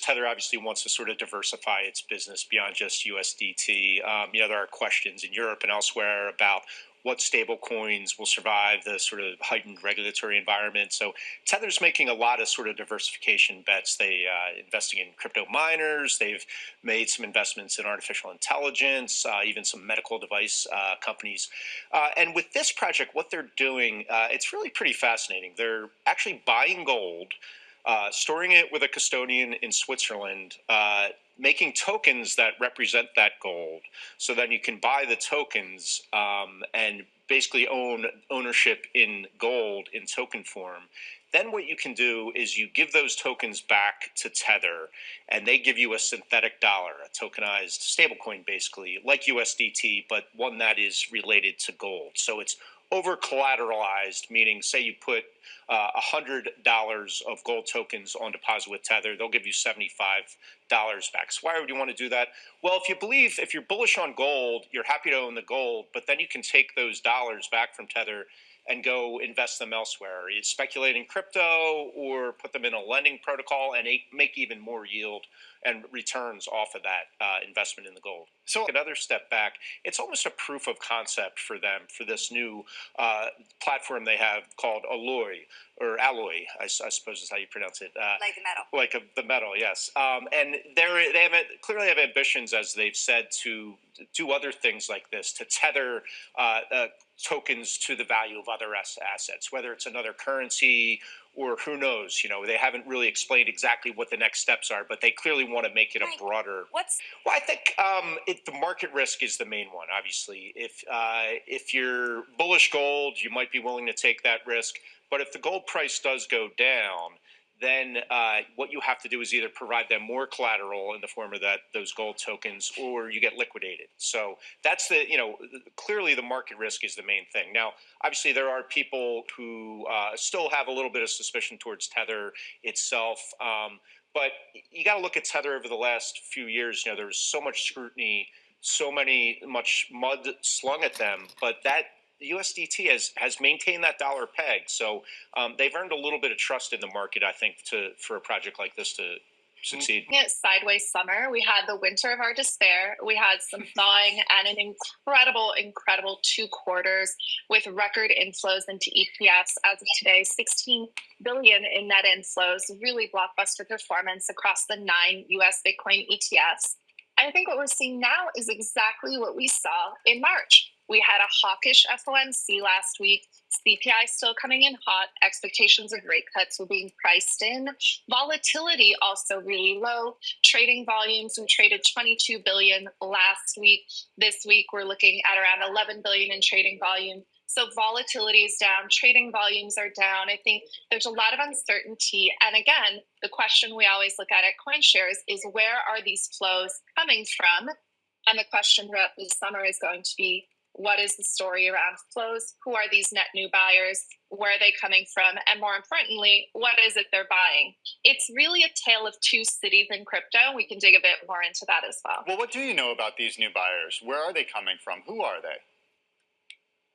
Tether obviously wants to sort of diversify its business beyond just USDT. There are questions in Europe and elsewhere about what stable coins will survive the sort of heightened regulatory environment. So Tether's making a lot of sort of diversification bets. They investing in crypto miners. They've made some investments in artificial intelligence, even some medical device companies. And with this project, what they're doing, it's really pretty fascinating. They're actually buying gold, storing it with a custodian in Switzerland, making tokens that represent that gold. So then you can buy the tokens and basically ownership in gold in token form. Then what you can do is you give those tokens back to Tether, and they give you a synthetic dollar, a tokenized stablecoin, basically, like USDT, but one that is related to gold. So it's over collateralized, meaning say you put $100 of gold tokens on deposit with Tether, they'll give you $75 back. So why would you want to do that? Well, if you're bullish on gold, you're happy to own the gold, but then you can take those dollars back from Tether and go invest them elsewhere. You speculate in crypto or put them in a lending protocol and make even more yield and returns off of that investment in the gold. So another step back, it's almost a proof of concept for them for this new platform they have called Alloy, I suppose is how you pronounce it. Like the metal. Like the metal, yes. And they clearly have ambitions, as they've said, to do other things like this, to tether tokens to the value of other assets, whether it's another currency or who knows. They haven't really explained exactly what the next steps are, but they clearly want to make it a broader. Well, I think the market risk is the main one. Obviously, if you're bullish gold, you might be willing to take that risk. But if the gold price does go down, then what you have to do is either provide them more collateral in the form of those gold tokens, or you get liquidated. So that's clearly the market risk is the main thing. Now, obviously, there are people who still have a little bit of suspicion towards Tether itself. But you got to look at Tether over the last few years. There was so much scrutiny, much mud slung at them, but that the USDT has maintained that dollar peg. So they've earned a little bit of trust in the market, I think, for a project like this to succeed. Sideways summer. We had the winter of our despair. We had some thawing and an incredible 2 quarters with record inflows into ETFs as of today, 16 billion in net inflows, really blockbuster performance across the 9 US Bitcoin ETFs. And I think what we're seeing now is exactly what we saw in March. We had a hawkish FOMC last week. CPI still coming in hot. Expectations of rate cuts were being priced in. Volatility also really low. Trading volumes, we traded 22 billion last week. This week, we're looking at around 11 billion in trading volume. So volatility is down. Trading volumes are down. I think there's a lot of uncertainty. And again, the question we always look at CoinShares is where are these flows coming from? And the question throughout the summer is going to be, what is the story around flows? Who are these net new buyers? Where are they coming from? And more importantly, what is it they're buying? It's really a tale of 2 cities in crypto. We can dig a bit more into that as well. Well, what do you know about these new buyers? Where are they coming from? Who are they?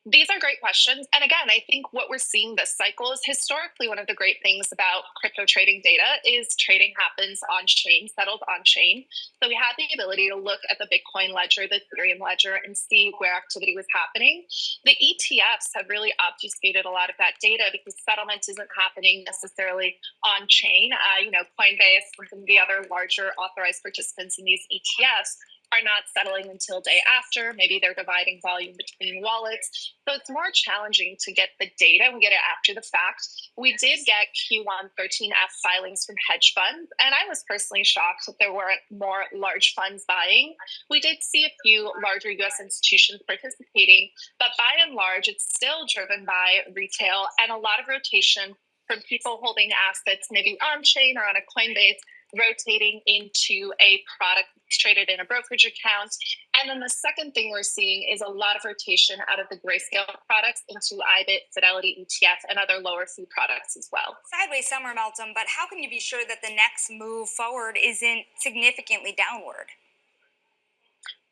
These are great questions. And again, I think what we're seeing this cycle is historically one of the great things about crypto trading data is trading happens on chain, settled on chain. So we had the ability to look at the Bitcoin ledger, the Ethereum ledger, and see where activity was happening. The ETFs have really obfuscated a lot of that data because settlement isn't happening necessarily on chain. Coinbase and some of the other larger authorized participants in these ETFs are not settling until day after. Maybe they're dividing volume between wallets. So it's more challenging to get the data. We get it after the fact. We did get Q1 13F filings from hedge funds, and I was personally shocked that there weren't more large funds buying. We did see a few larger U.S. institutions participating, but by and large, it's still driven by retail and a lot of rotation from people holding assets maybe on-chain or on a Coinbase, rotating into a product traded in a brokerage account. And then the second thing we're seeing is a lot of rotation out of the grayscale products into IBIT, Fidelity ETF, and other lower fee products as well. Sideways summer, Meltem, but how can you be sure that the next move forward isn't significantly downward?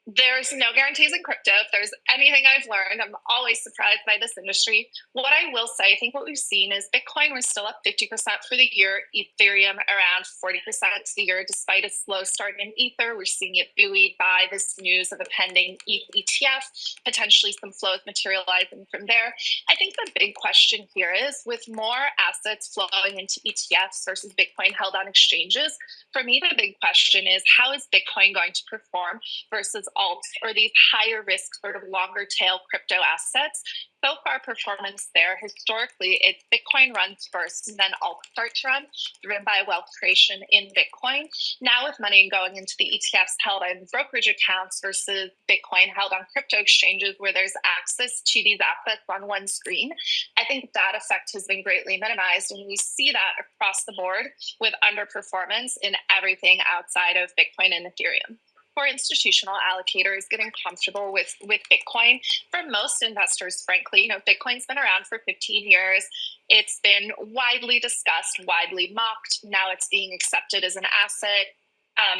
There's no guarantees in crypto. If there's anything I've learned, I'm always surprised by this industry. What I will say, I think what we've seen is Bitcoin was still up 50% for the year, Ethereum around 40% to the year, despite a slow start in Ether. We're seeing it buoyed by this news of a pending ETH ETF, potentially some flows materializing from there. I think the big question here is, with more assets flowing into ETFs versus Bitcoin held on exchanges, for me, the big question is, how is Bitcoin going to perform versus alts or these higher risk, sort of longer tail crypto assets? So far, performance there, historically, it's Bitcoin runs first and then alts start to run, driven by wealth creation in Bitcoin. Now, with money going into the ETFs held on brokerage accounts versus Bitcoin held on crypto exchanges where there's access to these assets on one screen, I think that effect has been greatly minimized. And we see that across the board with underperformance in everything outside of Bitcoin and Ethereum. For institutional allocators getting comfortable with Bitcoin, for most investors, frankly, Bitcoin's been around for 15 years. It's been widely discussed, widely mocked. Now it's being accepted as an asset.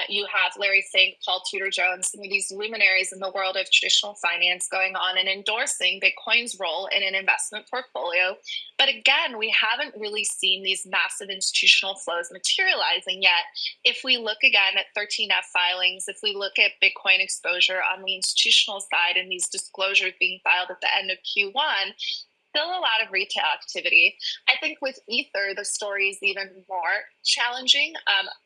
You have Larry Fink, Paul Tudor Jones, some of these luminaries in the world of traditional finance going on and endorsing Bitcoin's role in an investment portfolio. But again, we haven't really seen these massive institutional flows materializing yet. If we look again at 13F filings, if we look at Bitcoin exposure on the institutional side and these disclosures being filed at the end of Q1, still a lot of retail activity. I think with Ether, the story is even more challenging.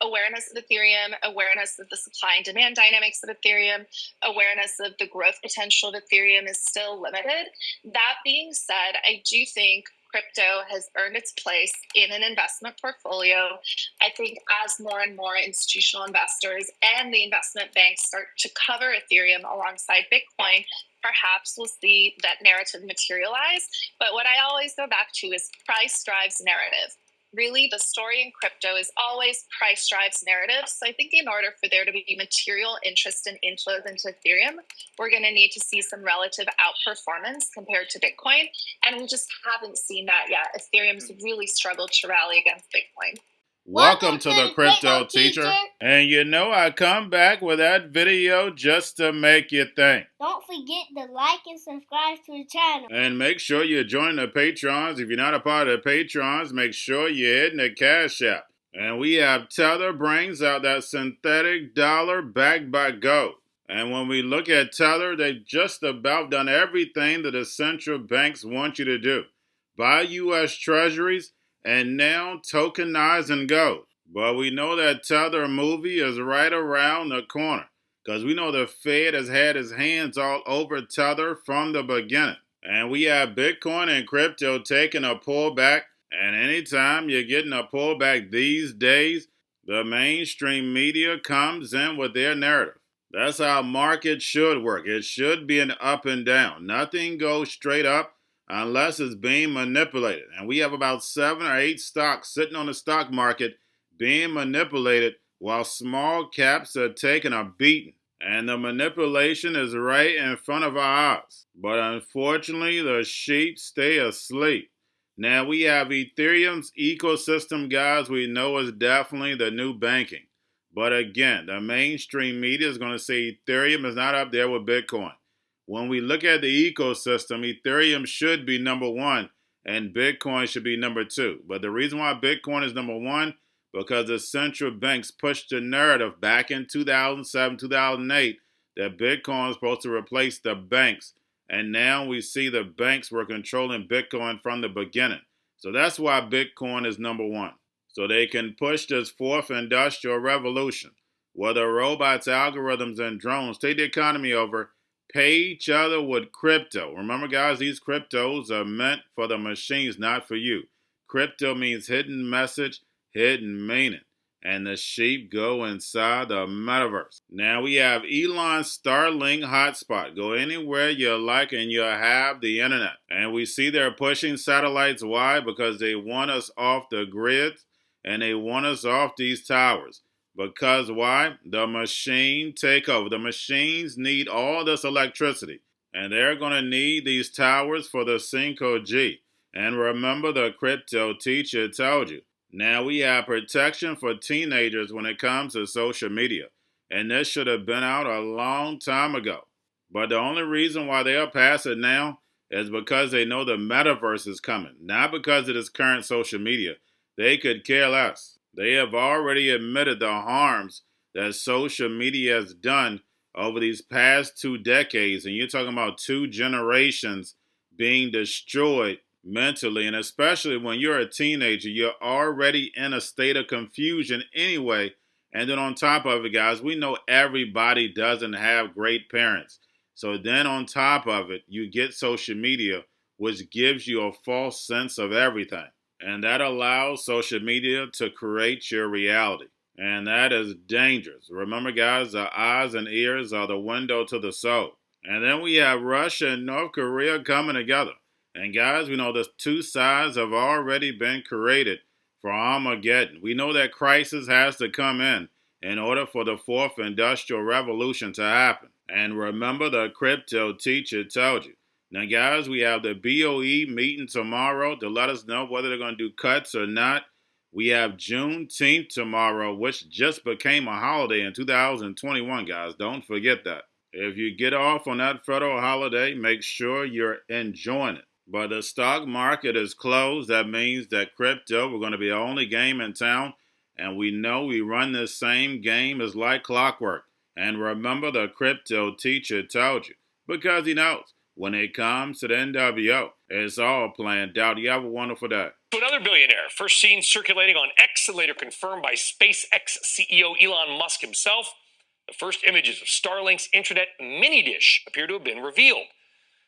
Awareness of Ethereum, awareness of the supply and demand dynamics of Ethereum, awareness of the growth potential of Ethereum is still limited. That being said, I do think crypto has earned its place in an investment portfolio. I think as more and more institutional investors and the investment banks start to cover Ethereum alongside Bitcoin, perhaps we'll see that narrative materialize. But what I always go back to is price drives narrative. Really, the story in crypto is always price drives narrative. So I think in order for there to be material interest and inflows into Ethereum, we're going to need to see some relative outperformance compared to Bitcoin. And we just haven't seen that yet. Ethereum's really struggled to rally against Bitcoin. Welcome to the Crypto Teacher. And I come back with that video just to make you think. Don't forget to like and subscribe to the channel. And make sure you join the Patrons. If you're not a part of the Patrons, make sure you're hitting the Cash App. And we have Tether brings out that synthetic dollar backed by gold. And when we look at Tether, they've just about done everything that the central banks want you to do. Buy U.S. Treasuries and now tokenizing gold. But we know that Tether movie is right around the corner, because we know the Fed has had his hands all over Tether from the beginning. And we have Bitcoin and crypto taking a pullback. And anytime you're getting a pullback these days, the mainstream media comes in with their narrative. That's how markets should work. It should be an up and down. Nothing goes straight up unless it's being manipulated. And we have about 7 or 8 stocks sitting on the stock market being manipulated while small caps are taking a beating. And the manipulation is right in front of our eyes. But unfortunately, the sheep stay asleep. Now we have Ethereum's ecosystem, guys, we know is definitely the new banking. But again, the mainstream media is going to say Ethereum is not up there with Bitcoin. When we look at the ecosystem, Ethereum should be number 1 and Bitcoin should be number 2. But the reason why Bitcoin is number 1, because the central banks pushed the narrative back in 2007, 2008 that Bitcoin is supposed to replace the banks. And now we see the banks were controlling Bitcoin from the beginning. So that's why Bitcoin is number 1. So they can push this fourth industrial revolution, where the robots, algorithms, and drones take the economy over, pay each other with crypto. Remember, guys, these cryptos are meant for the machines, not for you. Crypto means hidden message, hidden meaning. And the sheep go inside the metaverse. Now we have Elon's Starlink hotspot. Go anywhere you like and you'll have the internet. And we see they're pushing satellites. Why? Because they want us off the grids and they want us off these towers. Because why? The machine takeover. The machines need all this electricity. And they're going to need these towers for the 5G. And remember, the crypto teacher told you. Now we have protection for teenagers when it comes to social media. and this should have been out a long time ago. But the only reason why they'll pass it now is because they know the metaverse is coming, not because it is current social media. They could care less. They have already admitted the harms that social media has done over these past 2 decades, and you're talking about 2 generations being destroyed mentally, and especially when you're a teenager, you're already in a state of confusion anyway. And then on top of it, guys, we know everybody doesn't have great parents. So then on top of it, you get social media, which gives you a false sense of everything. And that allows social media to create your reality. And that is dangerous. Remember, guys, the eyes and ears are the window to the soul. And then we have Russia and North Korea coming together. And guys, we know the 2 sides have already been created for Armageddon. We know that crisis has to come in order for the 4th industrial revolution to happen. And remember, the crypto teacher told you. Now, guys, we have the BOE meeting tomorrow to let us know whether they're going to do cuts or not. We have Juneteenth tomorrow, which just became a holiday in 2021, guys. Don't forget that. If you get off on that federal holiday, make sure you're enjoying it. But the stock market is closed. That means that crypto, we're going to be the only game in town. And we know we run this same game as like clockwork. And remember, the crypto teacher told you. Because he knows when it comes to the NWO, it's all planned out. You have a wonderful day. To another billionaire, first seen circulating on X and later confirmed by SpaceX CEO Elon Musk himself, the first images of Starlink's internet mini dish appear to have been revealed.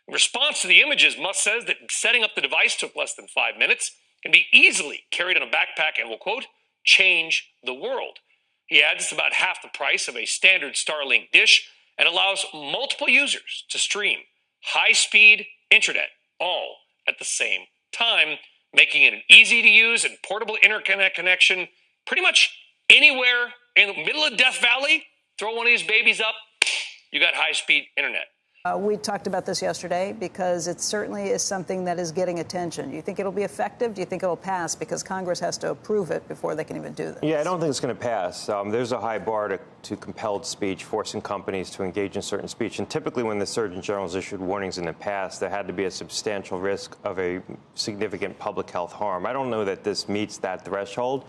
In response to the images, Musk says that setting up the device took less than 5 minutes, can be easily carried in a backpack and will, quote, change the world. He adds it's about half the price of a standard Starlink dish and allows multiple users to stream high-speed internet all at the same time, making it an easy-to-use and portable internet connection pretty much anywhere in the middle of Death Valley. Throw one of these babies up, you got high-speed internet. We talked about this yesterday because it certainly is something that is getting attention. Do you think it'll be effective? Do you think it'll pass? Because Congress has to approve it before they can even do this. Yeah, I don't think it's going to pass. There's a high bar to compelled speech, forcing companies to engage in certain speech. And typically when the Surgeon General has issued warnings in the past, there had to be a substantial risk of a significant public health harm. I don't know that this meets that threshold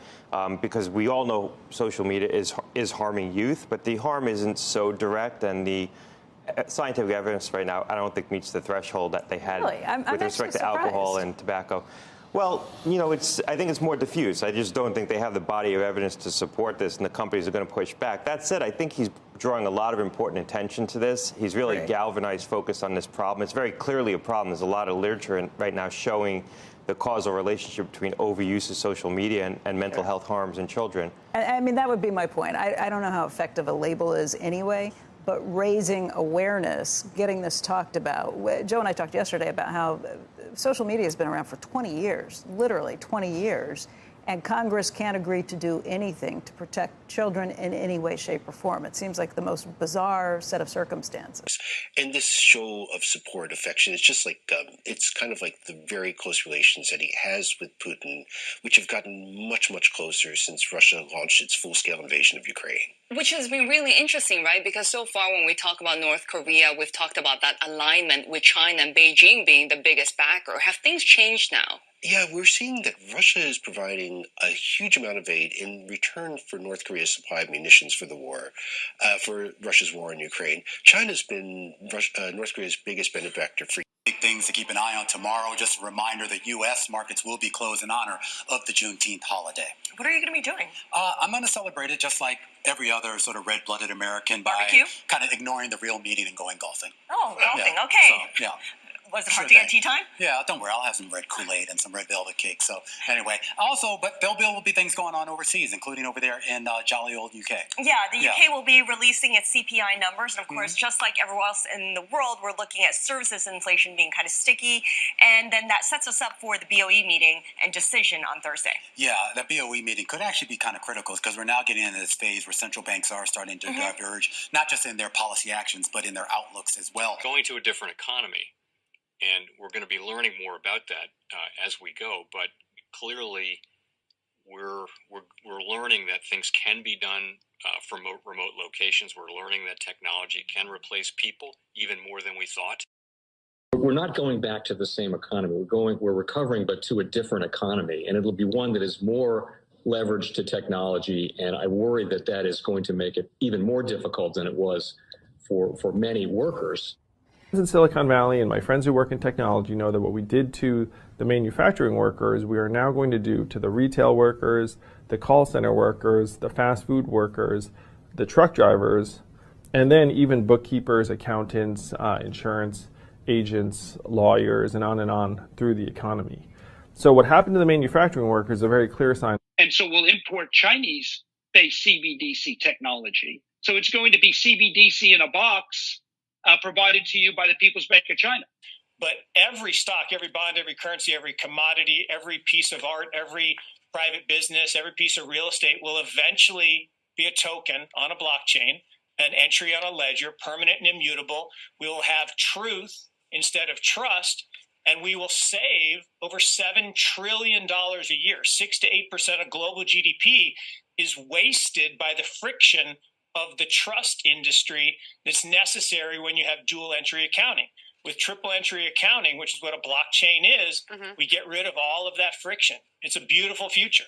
because we all know social media is harming youth, but the harm isn't so direct, and the scientific evidence right now, I don't think meets the threshold that they had with respect to alcohol and tobacco. Well, you know, I think it's more diffuse. I just don't think they have the body of evidence to support this, and the companies are going to push back. That said, I think he's drawing a lot of important attention to this. He's really galvanized focus on this problem. It's very clearly a problem. There's a lot of literature right now showing the causal relationship between overuse of social media and mental health harms in children. I mean, that would be my point. I don't know how effective a label is anyway, but raising awareness, getting this talked about. Joe and I talked yesterday about how social media has been around for 20 years, literally 20 years, and Congress can't agree to do anything to protect children in any way, shape, or form. It seems like the most bizarre set of circumstances. And this show of support, affection, it's just like, it's kind of like the very close relations that he has with Putin, which have gotten much, much closer since Russia launched its full-scale invasion of Ukraine. Which has been really interesting, right? Because so far when we talk about North Korea, we've talked about that alignment with China and Beijing being the biggest backer. Have things changed now? Yeah, we're seeing that Russia is providing a huge amount of aid in return for North Korea's supply of munitions for the war, for Russia's war in Ukraine. China's been North Korea's biggest benefactor for big things to keep an eye on tomorrow. Just a reminder that U.S. markets will be closed in honor of the Juneteenth holiday. What are you going to be doing? I'm going to celebrate it just like every other sort of red-blooded American by kind of ignoring the real meeting and going golfing. Oh, golfing. Yeah. Okay. So, yeah. Was it hard to get tea time? Yeah, don't worry. I'll have some red Kool-Aid and some red velvet cake. So anyway, also, but there will be things going on overseas, including over there in jolly old UK. Yeah, the UK will be releasing its CPI numbers. And of course, just like everywhere else in the world, we're looking at services inflation being kind of sticky. And then that sets us up for the BOE meeting and decision on Thursday. Yeah, the BOE meeting could actually be kind of critical because we're now getting into this phase where central banks are starting to diverge, not just in their policy actions, but in their outlooks as well. Going to a different economy. And we're going to be learning more about that as we go. But clearly, we're learning that things can be done from remote locations. We're learning that technology can replace people even more than we thought. We're not going back to the same economy. We're recovering, but to a different economy, and it'll be one that is more leveraged to technology. And I worry that that is going to make it even more difficult than it was for many workers. In Silicon Valley, and my friends who work in technology know that what we did to the manufacturing workers, we are now going to do to the retail workers, the call center workers, the fast food workers, the truck drivers, and then even bookkeepers, accountants, insurance agents, lawyers, and on through the economy. So what happened to the manufacturing workers is a very clear sign. And so we'll import Chinese-based CBDC technology. So it's going to be CBDC in a box provided to you by the People's Bank of China. But every stock, every bond, every currency, every commodity, every piece of art, every private business, every piece of real estate will eventually be a token on a blockchain, an entry on a ledger, permanent and immutable. We will have truth instead of trust, and we will save over $7 trillion a year. 6 to 8% of global GDP is wasted by the friction of the trust industry that's necessary when you have dual entry accounting. With triple entry accounting, which is what a blockchain is, we get rid of all of that friction. It's a beautiful future.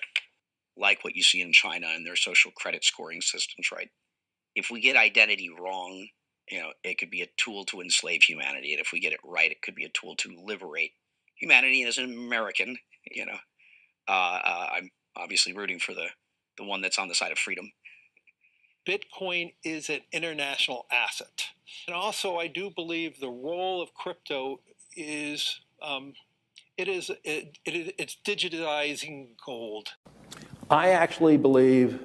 Like what you see in China and their social credit scoring systems, right? If we get identity wrong, it could be a tool to enslave humanity. And if we get it right, it could be a tool to liberate humanity. And as an American, I'm obviously rooting for the one that's on the side of freedom. Bitcoin is an international asset. And also, I do believe the role of crypto is, it's digitizing gold. I actually believe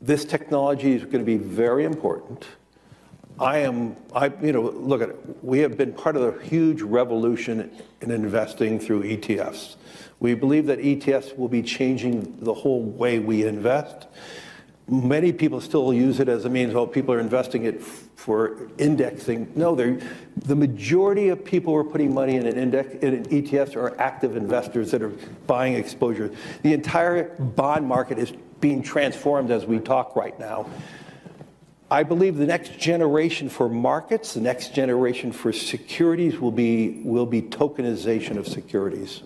this technology is going to be very important. Look at it. We have been part of a huge revolution in investing through ETFs. We believe that ETFs will be changing the whole way we invest. Many people still use it as a means, people are investing it for indexing. No, the majority of people who are putting money in in ETFs are active investors that are buying exposure. The entire bond market is being transformed as we talk right now. I believe the next generation for markets, the next generation for securities will be tokenization of securities.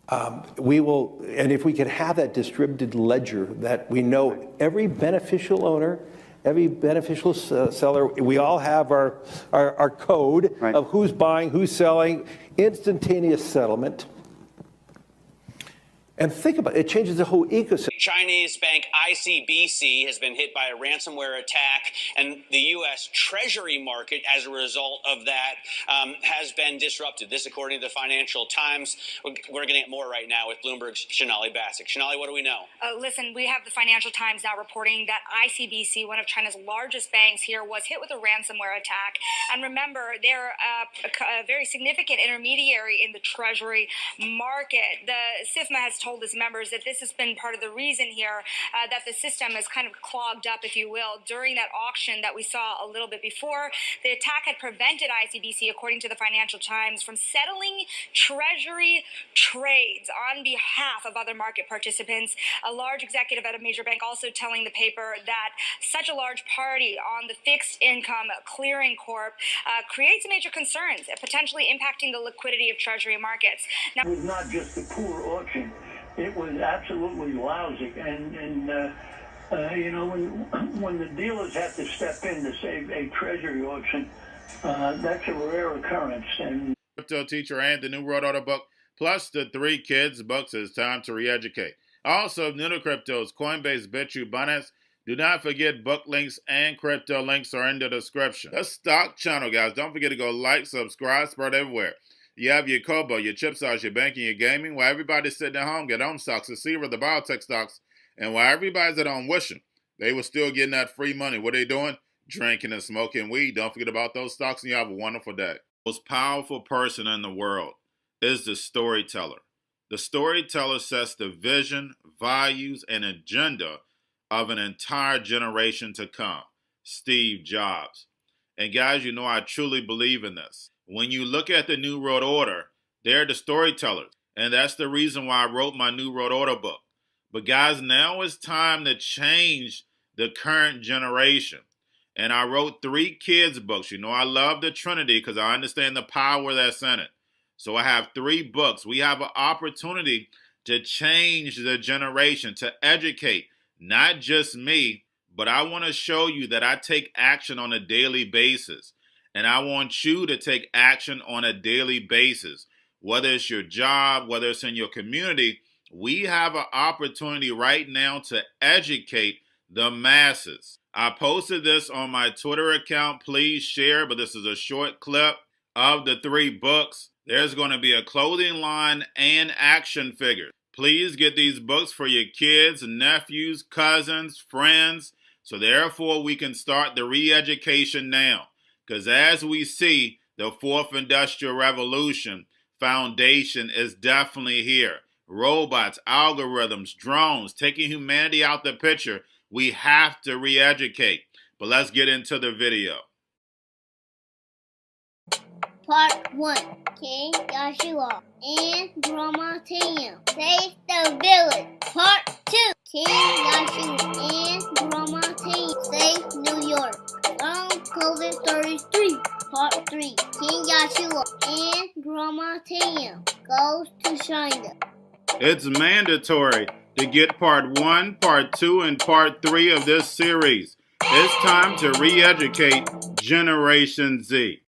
And if we could have that distributed ledger that we know every beneficial owner, every beneficial seller, we all have our code of who's buying, who's selling, instantaneous settlement. And think about it, it changes the whole ecosystem. Chinese bank ICBC has been hit by a ransomware attack, and the U.S. Treasury market, as a result of that, has been disrupted. This, according to the Financial Times. We're getting at more right now with Bloomberg's Shonali Bassick. Shonali, what do we know? Listen, we have the Financial Times now reporting that ICBC, one of China's largest banks here, was hit with a ransomware attack. And remember, they're a very significant intermediary in the Treasury market. The SIFMA has told its members that this has been part of the reason here that the system is kind of clogged up, if you will, during that auction that we saw a little bit before. The attack had prevented ICBC, according to the Financial Times, from settling Treasury trades on behalf of other market participants. A large executive at a major bank also telling the paper that such a large party on the fixed income clearing corp creates major concerns, potentially impacting the liquidity of Treasury markets. Now, it was not just a poor auction. It was absolutely lousy, and when the dealers have to step in to save a treasury auction, that's a rare occurrence. And Cryptoteacher and the New World Order book, plus the 3 Kids books. It's time to re-educate. Also, new to cryptos, Coinbase, Bitrue, Binance. Do not forget book links and crypto links are in the description. The stock channel, guys. Don't forget to go like, subscribe, spread everywhere. You have your Kobo, your chip stocks, your banking, your gaming. While everybody's sitting at home, get home stocks, the Seaver, the biotech stocks. And while everybody's at home wishing, they were still getting that free money. What are they doing? Drinking and smoking weed. Don't forget about those stocks, and you have a wonderful day. The most powerful person in the world is the storyteller. The storyteller sets the vision, values, and agenda of an entire generation to come. Steve Jobs. And guys, you know I truly believe in this. When you look at the New World Order, they're the storytellers. And that's the reason why I wrote my New World Order book. But guys, now it's time to change the current generation. And I wrote 3 kids books. You know, I love the Trinity because I understand the power that's in it. So I have 3 books. We have an opportunity to change the generation, to educate, not just me, but I want to show you that I take action on a daily basis. And I want you to take action on a daily basis. Whether it's your job, whether it's in your community, we have an opportunity right now to educate the masses. I posted this on my Twitter account. Please share, but this is a short clip of the 3 books. There's going to be a clothing line and action figures. Please get these books for your kids, nephews, cousins, friends, so therefore we can start the re-education now. Because as we see, the 4th Industrial Revolution foundation is definitely here. Robots, algorithms, drones, taking humanity out the picture. We have to re-educate. But let's get into the video. Part 1. King Joshua and Drama Tam save the village. Part 2. King Joshua and Drama Tam save New York from COVID 33. Part 3. King Joshua and Drama Tam goes to China. It's mandatory to get part 1, part 2, and part 3 of this series. It's time to re-educate Generation Z.